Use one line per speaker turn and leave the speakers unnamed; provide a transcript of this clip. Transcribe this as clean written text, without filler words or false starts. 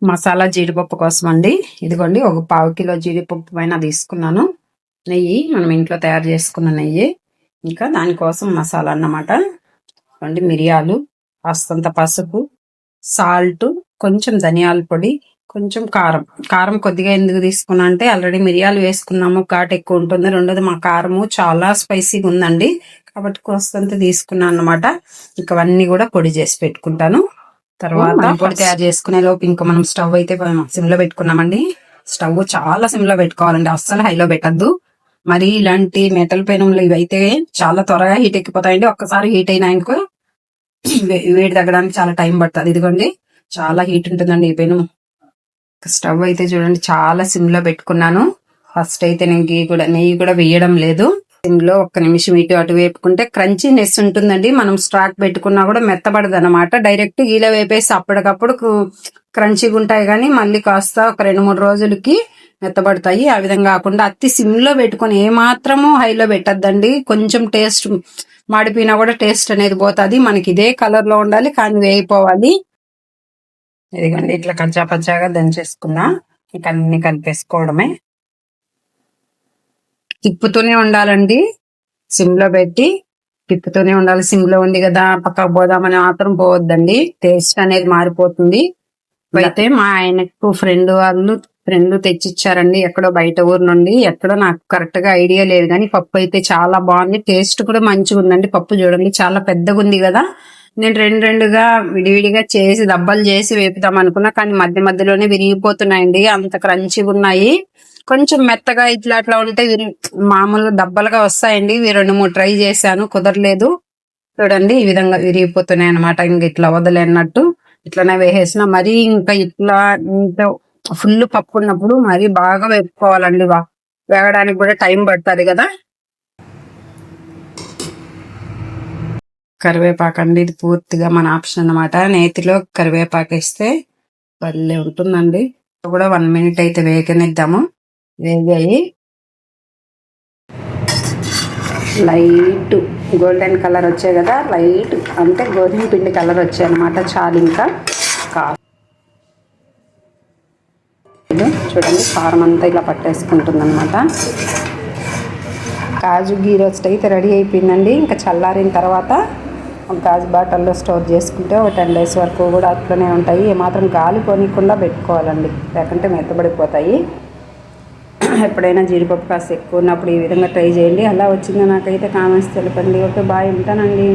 మసాలా జీడిపప్పు కోసం అండి. ఇదిగోండి ఒక 1/2 కిలో జీడిపప్పు పైన తీసుకున్నాను. నెయ్యి మనం ఇంట్లో తయారు చేసుకున్న నెయ్యి. ఇంకా దానికోసం మసాలా అన్నమాట. మిరియాలు, కాస్తంత పసుపు, సాల్ట్, కొంచెం ధనియాల పొడి, కొంచెం కారం. కారం కొద్దిగా ఎందుకు తీసుకున్నా అంటే ఆల్రెడీ మిరియాలు వేసుకున్నాము, ఘాటు ఎక్కువ ఉంటుంది. రెండోది మా కారము చాలా స్పైసీగా ఉందండి, కాబట్టి కొంత తీసుకున్నాను అనమాట. ఇవన్నీ కూడా పొడి చేసి పెట్టుకుంటాను. తర్వాత పొడి తయారు చేసుకునే లోపు ఇంకా మనం స్టవ్ అయితే సిమ్ లో పెట్టుకున్నామండి. స్టవ్ చాలా సిమ్ లో పెట్టుకోవాలండి, అస్సలు హైలో పెట్టద్దు. మరి ఇలాంటి మెటల్ పెనంలు ఇవైతే చాలా త్వరగా హీట్ ఎక్కిపోతాయండి. ఒక్కసారి హీట్ అయినాయనుకో వేడి తగ్గడానికి చాలా టైం పడుతుంది. ఇదిగోండి చాలా హీట్ ఉంటుందండి ఈ పెనం. స్టవ్ అయితే చూడండి చాలా సిమ్ లో పెట్టుకున్నాను. ఫస్ట్ అయితే నెయ్యి కూడా వేయడం లేదు. సిమ్ లో 1 నిమిషం ఇటు అటు వేపుకుంటే క్రంచీనెస్ ఉంటుందండి. మనం స్టాక్ పెట్టుకున్నా కూడా మెత్తబడదు అనమాట. డైరెక్ట్ గీలో వేపేసి అప్పటికప్పుడు క్రంచీగా ఉంటాయి, కానీ మళ్ళీ కాస్త ఒక 2-3 రోజులకి మెత్తబడతాయి. ఆ విధంగా కాకుండా అతి సిమ్ లో పెట్టుకొని ఏమాత్రము హైలో పెట్టద్దండి. కొంచెం టేస్ట్ మాడిపోయినా కూడా టేస్ట్ అనేది పోతుంది. మనకి ఇదే కలర్ లో ఉండాలి, కానీ వేయిపోవాలి. ఇదిగోండి ఇట్లా కచ్చా పచ్చాగా దంచేసుకున్నా. ఇక అన్ని కలిపేసుకోవడమే. తిప్పుతూనే ఉండాలండి, సిమ్ లో పెట్టి తిప్పుతూనే ఉండాలి. సిమ్ లో ఉంది కదా పక్కకు పోదామని మాత్రం పోవద్దండి, టేస్ట్ అనేది మారిపోతుంది. అయితే మా ఆయనకు ఫ్రెండ్ తెచ్చిచ్చారండి, ఎక్కడో బయట ఊరు నుండి. ఎక్కడో నాకు కరెక్ట్ గా ఐడియా లేదు, కానీ పప్పు అయితే చాలా బాగుంది. టేస్ట్ కూడా మంచిగా ఉందండి. పప్పు చూడండి చాలా పెద్దగా ఉంది కదా. నేను రెండుగా విడివిడిగా చేసి దబ్బలు చేసి వేపుదాం అనుకున్నా, కానీ మధ్య మధ్యలోనే విరిగిపోతున్నాయండి, అంత క్రంచిగా ఉన్నాయి. కొంచెం మెత్తగా ఇట్లా అట్లా ఉంటే మామూలుగా దబ్బలుగా వస్తాయండి. 2-3 ట్రై చేశాను, కుదరలేదు. చూడండి ఈ విధంగా విరిగిపోతున్నాయి అనమాట. ఇంక ఇట్లా వదలన్నట్టు ఇట్లనే వేసేసిన. మరి ఇంకా ఇట్లా ఫుల్ పప్పు ఉన్నప్పుడు మరి బాగా వేపుకోవాలండి. వేగడానికి కూడా టైం పడుతుంది కదా. కరివేపాకు అండి, ఇది పూర్తిగా మన ఆప్షన్ అనమాట. నేతిలో కరివేపాకు వేస్తే భలే ఉంటుందండి. కూడా 1 మినిట్ అయితే వేగనిద్దాము. వేగాయి లైట్ గోల్డెన్ కలర్ వచ్చాయి కదా, లైట్ అంటే గోధుమ పిండి కలర్ వచ్చాయి అనమాట. చాలు ఇంకా చూడండి కారం అంతా ఇలా పట్టేసుకుంటుంది అనమాట. కాజు గీ రోస్ట్ అయితే రెడీ అయిపోయిందండి. ఇంకా చల్లారిన తర్వాత గాజు బాటిల్లో స్టోర్ చేసుకుంటే ఒక 10 డేస్ వరకు కూడా అట్లనే ఉంటాయి. ఏమాత్రం గాలి పోనీకుండా పెట్టుకోవాలండి, లేకుంటే మెత్తబడిపోతాయి. ఎప్పుడైనా జీడిపప్పు కాస్త ఎక్కువ ఉన్నప్పుడు ఈ విధంగా ట్రై చేయండి. అలా వచ్చిందో నాకైతే కామెంట్స్ తెలపండి. ఓకే బాయ్, ఉంటానండి.